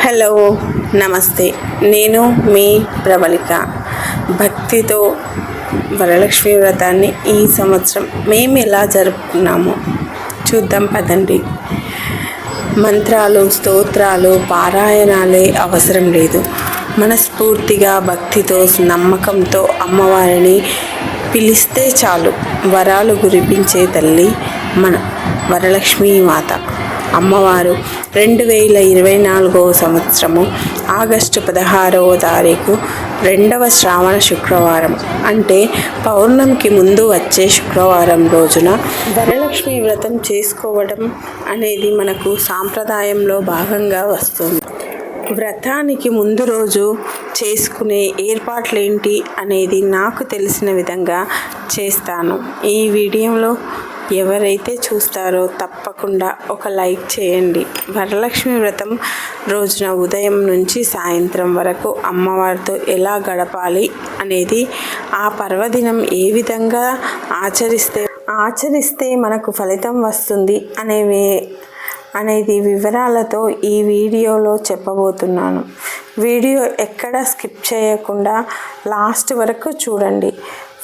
Hello, నమస్తే. నేను మీ ప్రబలిక. భక్తితో వరలక్ష్మి వ్రతాన్ని ఈ సంవత్సరం మేము ఎలా జరుపుకున్నామో చూద్దాం పదండి. మంత్రాలు, స్తోత్రాలు, పారాయణాలే అవసరం లేదు. మనస్ఫూర్తిగా భక్తితో, నమ్మకంతో అమ్మవారిని పిలిస్తే చాలు. వరాలు కురిపించే తల్లి మన వరలక్ష్మీ మాత. అమ్మవారు 2024 సంవత్సరము ఆగస్టు 16వ తారీఖు 2వ శ్రావణ శుక్రవారం, అంటే పౌర్ణమికి ముందు వచ్చే శుక్రవారం రోజున వరలక్ష్మి వ్రతం చేసుకోవడం అనేది మనకు సాంప్రదాయంలో భాగంగా వస్తుంది. వ్రతానికి ముందు రోజు చేసుకునే ఏర్పాట్లేంటి అనేది నాకు తెలిసిన విధంగా చేస్తాను. ఈ వీడియోలో ఎవరైతే చూస్తారో తప్పకుండా ఒక లైక్ చేయండి. వరలక్ష్మి వ్రతం రోజున ఉదయం నుంచి సాయంత్రం వరకు అమ్మవారితో ఎలా గడపాలి అనేది, ఆ పర్వదినం ఏ విధంగా ఆచరిస్తే మనకు ఫలితం వస్తుంది అనేది వివరాలతో ఈ వీడియోలో చెప్పబోతున్నాను. వీడియో ఎక్కడ స్కిప్ చేయకుండా లాస్ట్ వరకు చూడండి.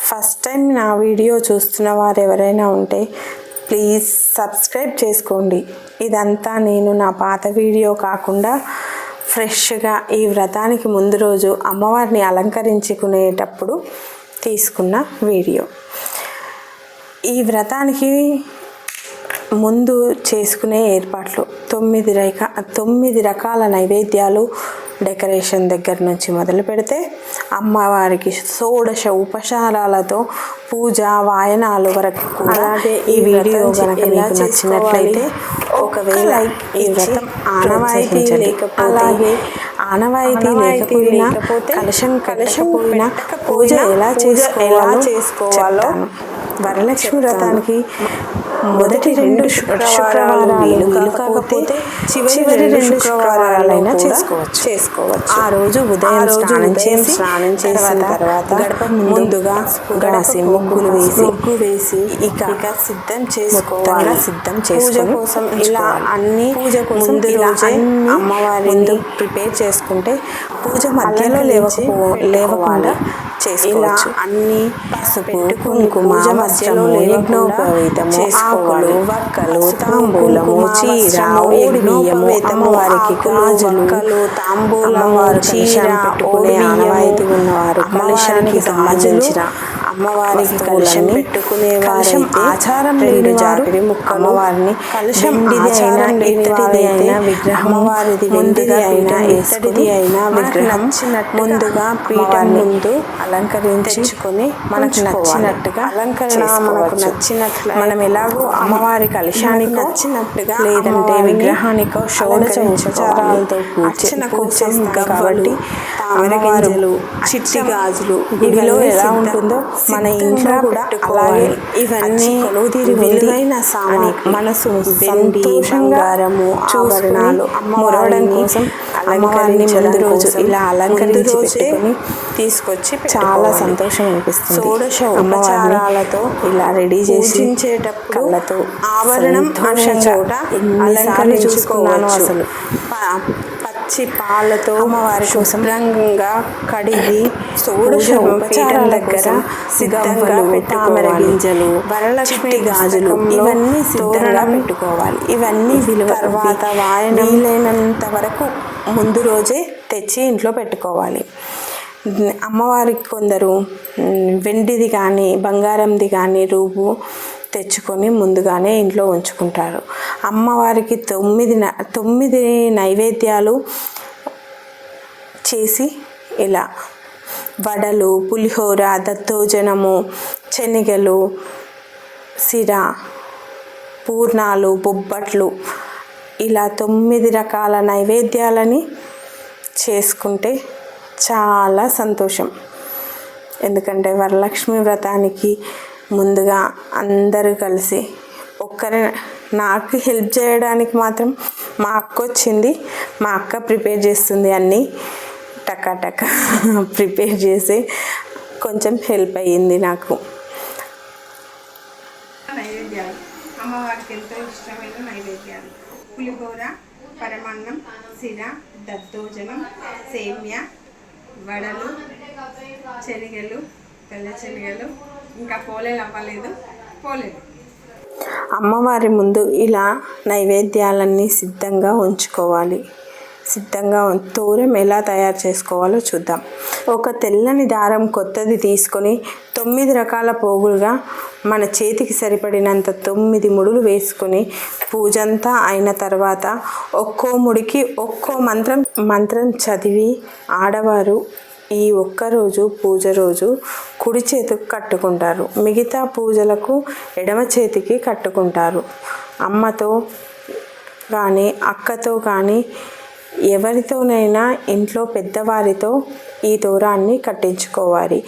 ఫస్ట్ టైం నా వీడియో చూస్తున్న వారు ఎవరైనా ఉంటే ప్లీజ్ సబ్స్క్రైబ్ చేసుకోండి. ఇదంతా నేను నా పాత వీడియో కాకుండా ఫ్రెష్గా ఈ వ్రతానికి ముందు రోజు అమ్మవారిని అలంకరించుకునేటప్పుడు తీసుకున్న వీడియో. ఈ వ్రతానికి ముందు చేసుకునే ఏర్పాట్లు 9 రకాల నైవేద్యాలు, డెకరేషన్ దగ్గర నుంచి మొదలు పెడితే అమ్మవారికి 16 ఉపచారాలతో పూజ, వాయనాలు వరకు కూడా. అలాగే ఈ వీడియో కనుక మీకు నచ్చినట్లయితే ఒకవేళ ఈ వ్రతం ఆనవాయితీ లేకపోతే కలశం కట్టకపోయినా పూజ ఎలా చేసుకోవాలో వరలక్ష్మి వ్రతానికి మొదటి 2 శుక్రవారాలు వీలు కాకపోతే చివరి 2 శుక్రవారాలైనా చేసుకోవచ్చు. ఆ రోజు ఉదయం స్నానం చేసిన తర్వాత గడప ముందుగా ముగ్గు వేసి ఇక సిద్ధం చేసుకోవాలి. పూజ కోసం ఇలా అన్ని ముందు రోజే అమ్మవారిని ప్రిపేర్ చేసుకుంటే పూజ మధ్యలో లేవకుండా చేసుకోవచ్చు. అన్ని పసుపు, కుంకుమ, వస్త్రము, యజ్ఞోపవీతము, ఆకులు, వక్కలు, తాంబూలము, చీర, ఓడి బియ్యము, అమ్మవారికి గాజులు, తాంబూలము, చీర, ఓడి ఆనవాయితీ ఉన్నవారు కలశానికి సంబంధించిన అమ్మవారికి కలశం పెట్టుకునే కలశం ఆచారం లేని జాకిడి ముక్క అమ్మవారిని కలశం ఆచారం లేనిది అయినా విగ్రహం అమ్మవారిది వెండిది అయినా ఇత్తడిది అయినా విగ్రహం ముందుగా పీఠం ముందు అలంకరించుకొని మనకు నచ్చినట్టుగా మనం ఎలాగో అమ్మవారి కలశానికి నచ్చినట్టుగా లేదంటే విగ్రహానికో షోడశ ఉపచారాలతో కూర్చొని కాబట్టి తామరగింజలు, చిట్టి గాజులు గుడిలో ఎలా ఉంటుందో మన ఇంట్లో కూడా అలాగే ఇవన్నీ విలువైన సామాను, మనసు సంతోషంగా ఆభరణాలు అమ్మవారి కోసం అలంకరించడం రోజు ఇలా అలంకరించి పెట్టుకొని తీసుకొచ్చి చాలా సంతోషం అనిపిస్తుంది. 16 ఉపచారాలతో ఇలా రెడీ చేసేటప్పుడు కళ్ళతో ఆభరణం అనే చోట అలంకరించుకున్నాను. అసలు పచ్చి పాలతో అమ్మవారి కోసం రంగంగా కడిగి 16 ఉపచారాల దగ్గర సిద్ధంగా తామర గింజలు, వరలక్ష్మి గాజులు ఇవన్నీ సిద్ధంగా పెట్టుకోవాలి. ఇవన్నీ విలువ తర్వాత వాయనం వీలైనంత వరకు ముందు రోజే తెచ్చి ఇంట్లో పెట్టుకోవాలి. అమ్మవారికి కొందరు వెండిది కానీ బంగారంది కానీ రూపు తెచ్చుకొని ముందుగానే ఇంట్లో ఉంచుకుంటారు. అమ్మవారికి 9 నైవేద్యాలు చేసి ఇలా వడలు, పులిహోర, దత్తోజనము, శనగలు, సిర, పూర్ణాలు, బొబ్బట్లు ఇలా 9 రకాల నైవేద్యాలని చేసుకుంటే చాలా సంతోషం. ఎందుకంటే వరలక్ష్మి వ్రతానికి ముందుగా అందరూ కలిసి నాకు హెల్ప్ చేయడానికి మాత్రం మా అక్క వచ్చింది. మా అక్క ప్రిపేర్ చేస్తుంది, అన్నీ టకా ప్రిపేర్ చేసి కొంచెం హెల్ప్ అయ్యింది నాకు. నైవేద్యాలు అమ్మవారికి ఎంతో ఇష్టమైన నైవేద్యాలు పులిహోర, పరమాన్నం, సిర, దద్దోజనం, సేమ్య, వడలు, శనగలు, తెల్ల శనగలు, ఇంకా పోలేలు అవ్వలేదు. పోలేదు. అమ్మవారి ముందు ఇలా నైవేద్యాలన్నీ సిద్ధంగా ఉంచుకోవాలి. తోరం ఎలా తయారు చేసుకోవాలో చూద్దాం. ఒక తెల్లని దారం కొత్తది తీసుకొని 9 రకాల పోగులుగా మన చేతికి సరిపడినంత 9 ముడులు వేసుకొని పూజంతా అయిన తర్వాత ఒక్కో ముడికి ఒక్కో మంత్రం చదివి ఆడవారు ఈ ఒక్కరోజు పూజ రోజు కుడి చేతికి కట్టుకుంటారు. మిగతా పూజలకు ఎడమ చేతికి కట్టుకుంటారు. అమ్మతో కానీ అక్కతో కానీ ఎవరితోనైనా ఇంట్లో పెద్దవారితో ఈ తోరాన్ని కట్టించుకోవాలి.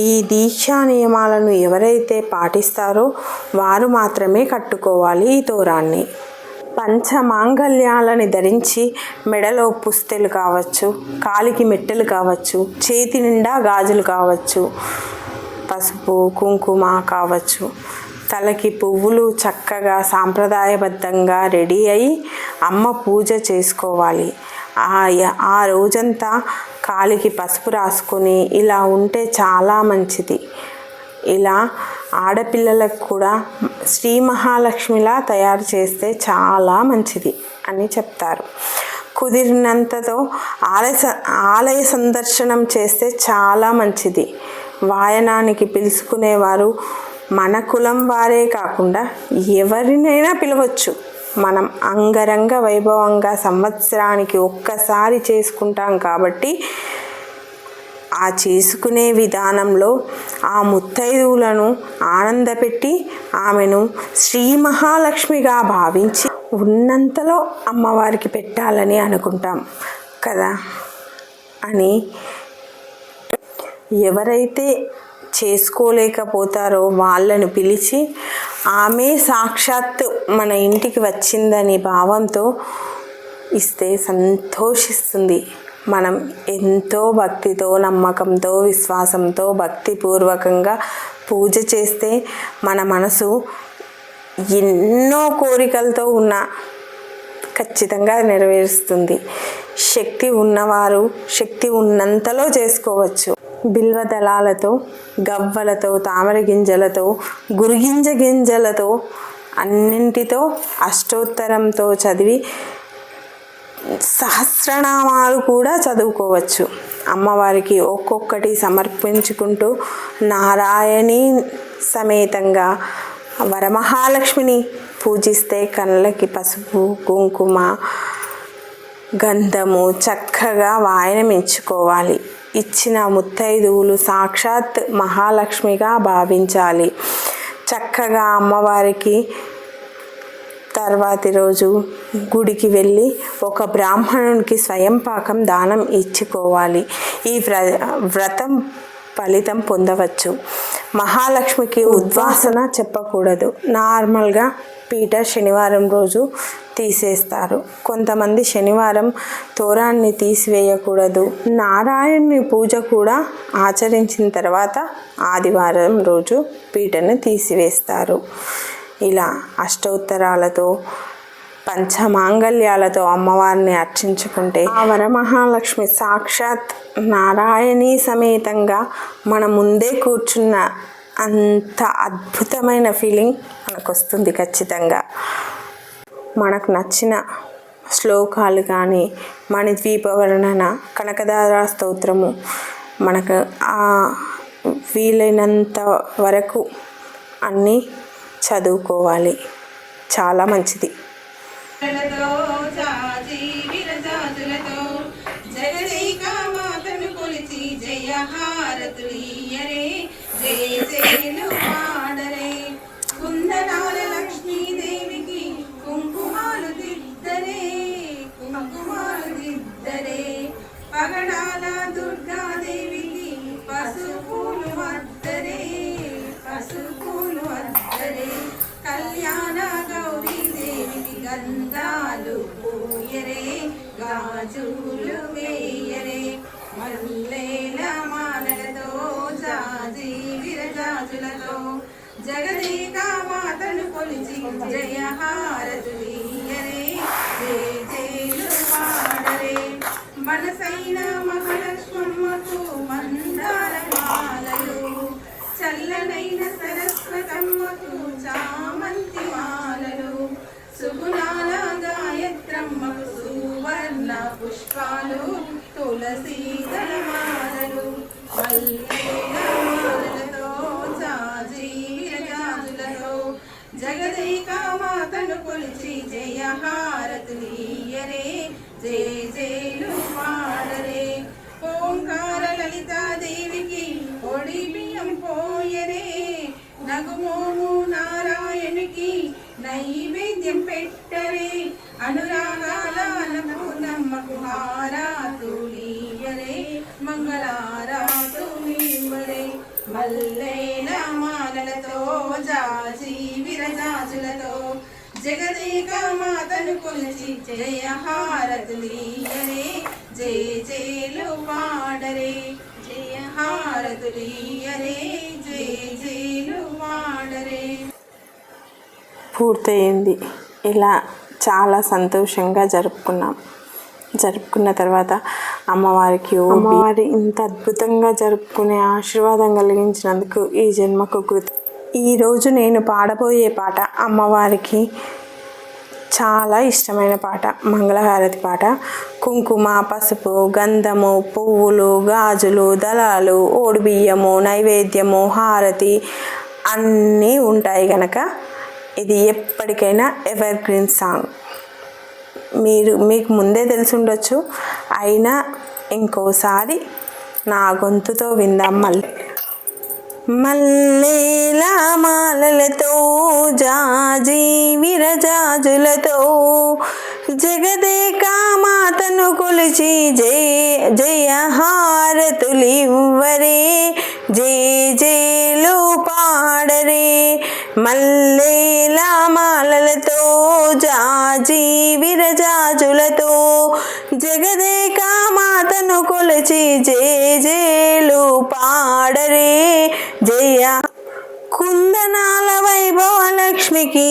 ఈ దీక్షా నియమాలను ఎవరైతే పాటిస్తారో వారు మాత్రమే కట్టుకోవాలి ఈ తోరాన్ని. పంచమాంగళ్యాలని ధరించి మెడలో పుస్తెలు కావచ్చు, కాలికి మెట్టెలు కావచ్చు, చేతి నిండా గాజులు కావచ్చు, పసుపు కుంకుమ కావచ్చు, తలకి పువ్వులు చక్కగా సాంప్రదాయబద్ధంగా రెడీ అయి అమ్మ పూజ చేసుకోవాలి. ఆ రోజంతా కాలికి పసుపు రాసుకొని ఇలా ఉంటే చాలా మంచిది. ఇలా ఆడపిల్లలకు కూడా శ్రీ మహాలక్ష్మిలా తయారు చేస్తే చాలా మంచిది అని చెప్తారు. కుదిరినంతతో ఆలయ సందర్శనం చేస్తే చాలా మంచిది. వాయనానికి పిలుచుకునేవారు మన కులం వారే కాకుండా ఎవరినైనా పిలవచ్చు. మనం అంగరంగ వైభవంగా సంవత్సరానికి ఒక్కసారి చేసుకుంటాం కాబట్టి ఆ చేసుకునే విధానంలో ఆ ముత్తైదువులను ఆనందపెట్టి ఆమెను శ్రీ మహాలక్ష్మిగా భావించి ఉన్నంతలో అమ్మవారికి పెట్టాలని అనుకుంటాం కదా అని ఎవరైతే చేసుకోలేకపోతారో వాళ్ళను పిలిచి ఆమె సాక్షాత్తు మన ఇంటికి వచ్చిందని భావంతో ఇస్తే సంతోషిస్తుంది. మనం ఎంతో భక్తితో, నమ్మకంతో, విశ్వాసంతో, భక్తిపూర్వకంగా పూజ చేస్తే మన మనసు ఎన్నో కోరికలతో ఉన్న ఖచ్చితంగా నెరవేరుస్తుంది. శక్తి ఉన్నవారు శక్తి ఉన్నంతలో చేసుకోవచ్చు. బిల్వ దళాలతో, గవ్వలతో, తామర గింజలతో, గురిగింజ గింజలతో అన్నింటితో అష్టోత్తరంతో చదివి సహస్రనామాలు కూడా చదువుకోవచ్చు. అమ్మవారికి ఒక్కొక్కటి సమర్పించుకుంటూ నారాయణీ సమేతంగా వరమహాలక్ష్మిని పూజిస్తే కళ్ళకి పసుపు కుంకుమ గంధము చక్కగా వాయనమించుకోవాలి. ఇచ్చిన ముత్తైదువులు సాక్షాత్ మహాలక్ష్మిగా భావించాలి. చక్కగా అమ్మవారికి తర్వాతి రోజు గుడికి వెళ్ళి ఒక బ్రాహ్మణునికి స్వయం పాకం దానం ఇచ్చుకోవాలి. ఈ వ్రతం ఫలితం పొందవచ్చు. మహాలక్ష్మికి ఉద్వాసన చెప్పకూడదు. నార్మల్గా పీట శనివారం రోజు తీసేస్తారు. కొంతమంది శనివారం తోరాన్ని తీసివేయకూడదు. నారాయణుని పూజ కూడా ఆచరించిన తర్వాత ఆదివారం రోజు పీటను తీసివేస్తారు. ఇలా అష్టోత్తరాలతో పంచమాంగళ్యాలతో అమ్మవారిని అర్చించుకుంటే ఆ వరమహాలక్ష్మి సాక్షాత్ నారాయణీ సమేతంగా మన ముందే కూర్చున్న అంత అద్భుతమైన ఫీలింగ్ మనకు వస్తుంది. ఖచ్చితంగా మనకు నచ్చిన శ్లోకాలు కానీ మణిద్వీప వర్ణన, కనకదార స్తోత్రము మనకు వీలైనంత వరకు అన్నీ చదువుకోవాలి. చాలా మంచిది. పగడాల దుర్గాదేవికి పసుపులు వద్దరే, పసుపులు వద్దరే. కళ్యాణ గౌరీ దేవికి గంధాలు పూయరే, గాజులు వేయరే. మల్లెల మాలలతో జాజి విరజాజులతో జగదేక మాతను కొలిచి జయ హారతులీయరే. పున్నమ్మకు సువర్ణ పుష్పాలు తులసి దళమాలలు మల్లెల మాలలతో జాజి విరజాజులతో జగదేక మాతను కొలిచి జయ హారతులీయరే జయ జయలు పాడరే ఓంకార లలితాదేవికి ఒడి బియ్యం పోయరే నగుమోము నారాయణుకి నైవేద్యం పెట్టరే అనురాగాల అన్నపూర్ణమ్మకు హారతులీయరే మంగళారాతులీవరే మల్లెల మాలలతో జాజి విరజాజులతో జగదేక మాతను కొలిచి జయ హారతులీయరే జయ జయలు పాడరే జయ హారతులీయరే జయ జయలు పాడరే. పూర్తయింది. ఇలా చాలా సంతోషంగా జరుపుకున్న తర్వాత అమ్మవారి ఇంత అద్భుతంగా జరుపుకునే ఆశీర్వాదం కలిగించినందుకు ఈ జన్మకు ఈరోజు నేను పాడబోయే పాట అమ్మవారికి చాలా ఇష్టమైన పాట, మంగళహారతి పాట. కుంకుమ, పసుపు, గంధము, పువ్వులు, గాజులు, దళాలు, ఓడిబియ్యము, నైవేద్యము, హారతి అన్నీ ఉంటాయి కనుక ఇది ఎప్పటికైనా ఎవర్ గ్రీన్ సాంగ్. మీకు ముందే తెలిసి ఉండొచ్చు, అయినా ఇంకోసారి నా గొంతుతో విందాం. మల్లెల మాలలతో జాజి విరజాజులతో జగదేక మాతను కొలిచి జయ జయ హారతులివ్వరే జయ జయలు పాడరే మల్లెల మాలలతో జాజి విరజాజులతో జగదేక మాతను కొలిచి జయ జయలు పాడరే జయ. కుందనాల వైభవ లక్ష్మికి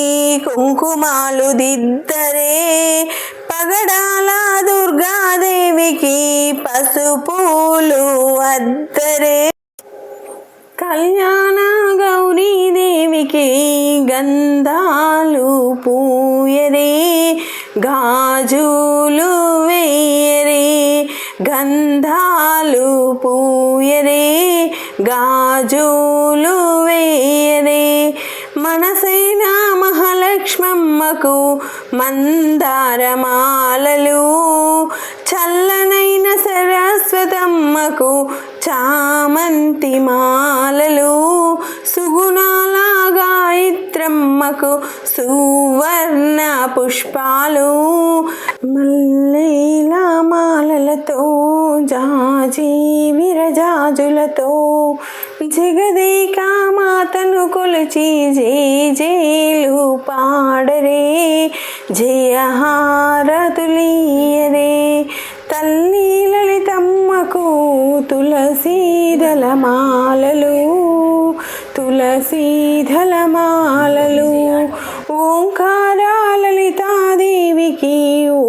కుంకుమాలు దిద్దరే పగడాల దుర్గాదేవికి పసుపులు అద్దరే కళ్యాణ గౌరీదేవికి గంధాలు పూయరే గాజులు వేయరే గంధాలు పూయరే గాజులు వేయరే మనసైన మహాలక్ష్మమ్మకు మందారమాలలు చల్లనైన సరస్వతమ్మకు చామంతి మాలలు సుగుణాల గాయత్రమ్మకు సువర్ణ పుష్పాలు మల్లెల మాలలతో జాజి విరజాజులతో జగదేక మాతను కొలిచి జయ జయలు పాడరే జయ హారతులీయరే తల్లి లలితమ్మకు తులసీదళ మాలలు ఓంకార లలితాదేవికి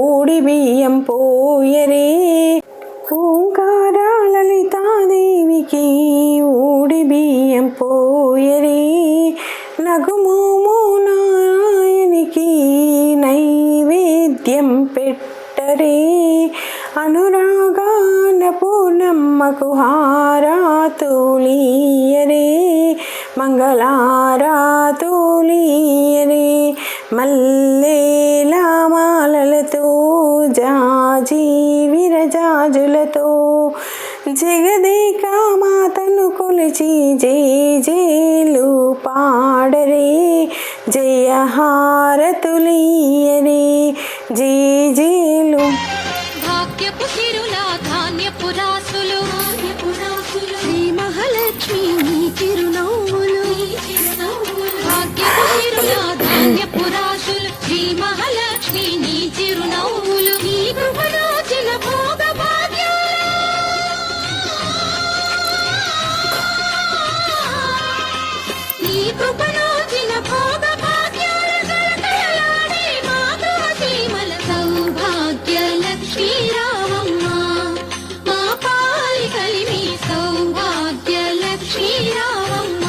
ఓడి బియ్యం పోయరే ఓంకార లలితాదేవికి ఓడి బియ్యం పోయరే నగుమోము నారాయణికి నైవేద్యం పెట్టరే అనురాగాన పూర్ణమ్మకు హారతులీయరే మంగళారతులీయరే మల్లెల మాలలతో జాజి విరజాజులతో జగదేక మాతను కొలిచి జయ జయలు పాడరే జయ హారతులీయరే జయ జయలు. భాగ్యపు సిరులా ధాన్యపు రాసులు శ్రీ మహాలక్ష్మి నీ చిరునవ్వులు భాగ్యపు సిరులా ధాన్యపు రాసులు శ్రీ మహాలక్ష్మి నీ చిరునవ్వులు నీ కృపణోచిన భోగ భాగ్యాలు నీ కృపణోచిన భోగ భాగ్యాలు కలకలలాడే మాతో సీమల సౌభాగ్య లక్ష్మీ రావమ్మ మా పాలి కలిమి సౌభాగ్య లక్ష్మీ రావమ్మ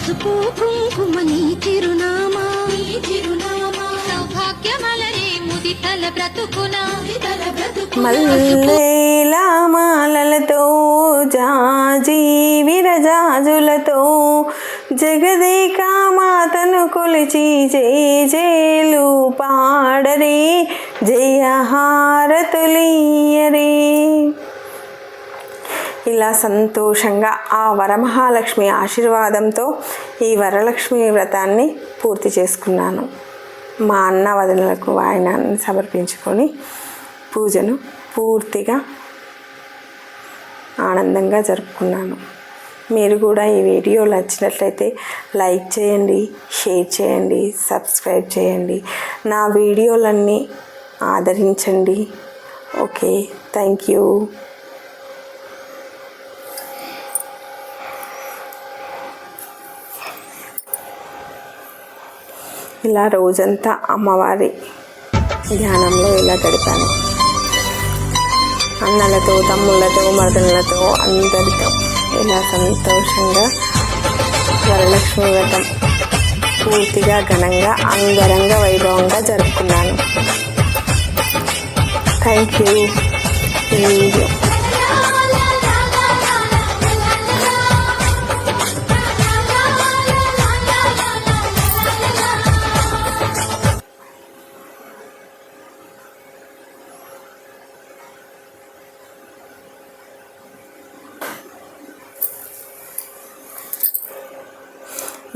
పసుపు కుంకుమ నీ చిరునామా సౌభాగ్యమలరే ముదితల బ్రతుకున మల్లేల మాలలతో జాజి విరజాజులతో జగదేక మాతను కొలిచి జయ జయలు పాడరే జయహారతులీయరే. ఇలా సంతోషంగా ఆ వరమహాలక్ష్మి ఆశీర్వాదంతో ఈ వరలక్ష్మి వ్రతాన్ని పూర్తి చేసుకున్నాను. మా అన్న వదినలకు వాయినాన్ని సమర్పించుకొని పూజను పూర్తిగా ఆనందంగా జరుపుకున్నాను. మీరు కూడా ఈ వీడియో నచ్చినట్లయితే లైక్ చేయండి, షేర్ చేయండి, సబ్స్క్రైబ్ చేయండి. నా వీడియోలన్నీ ఆదరించండి. Okay, thank you. ఇలా రోజంతా అమ్మవారి ధ్యానంలో ఇలా గడిపాను. అన్నలతో, తమ్ముళ్ళతో, మరదళ్ళతో అందరితో ఇలా సంతోషంగా వరలక్ష్మి వ్రతం పూర్తిగా ఘనంగా అంగరంగ వైభవంగా జరుపుకున్నాను. Thank you. ఈ వీడియో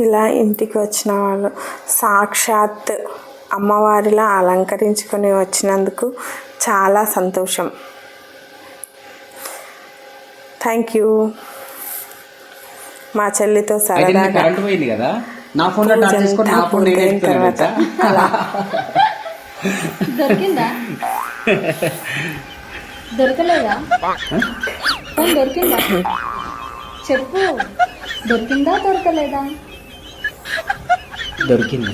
ఇలా ఇంటికి వచ్చిన వాళ్ళు సాక్షాత్ అమ్మవారిలా అలంకరించుకొని వచ్చినందుకు చాలా సంతోషం. Thank you. మా చెల్లితో సరదాగా పూర్తయిన తర్వాత అలా దొరికిందా? దొరకలేదా? దొరికిందా చెప్పు. దొరికిందా దొరకలేదా? దొరికింది.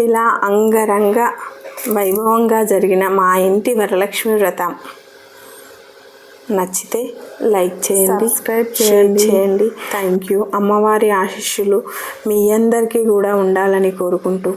ఇలా అంగరంగ వైభవంగా జరిగిన మా ఇంటి వరలక్ష్మి వ్రతం నచ్చితే లైక్ చేయండి, సబ్స్క్రైబ్ చేయండి. Thank you. అమ్మవారి ఆశీస్సులు మీ అందరికీ కూడా ఉండాలని కోరుకుంటూ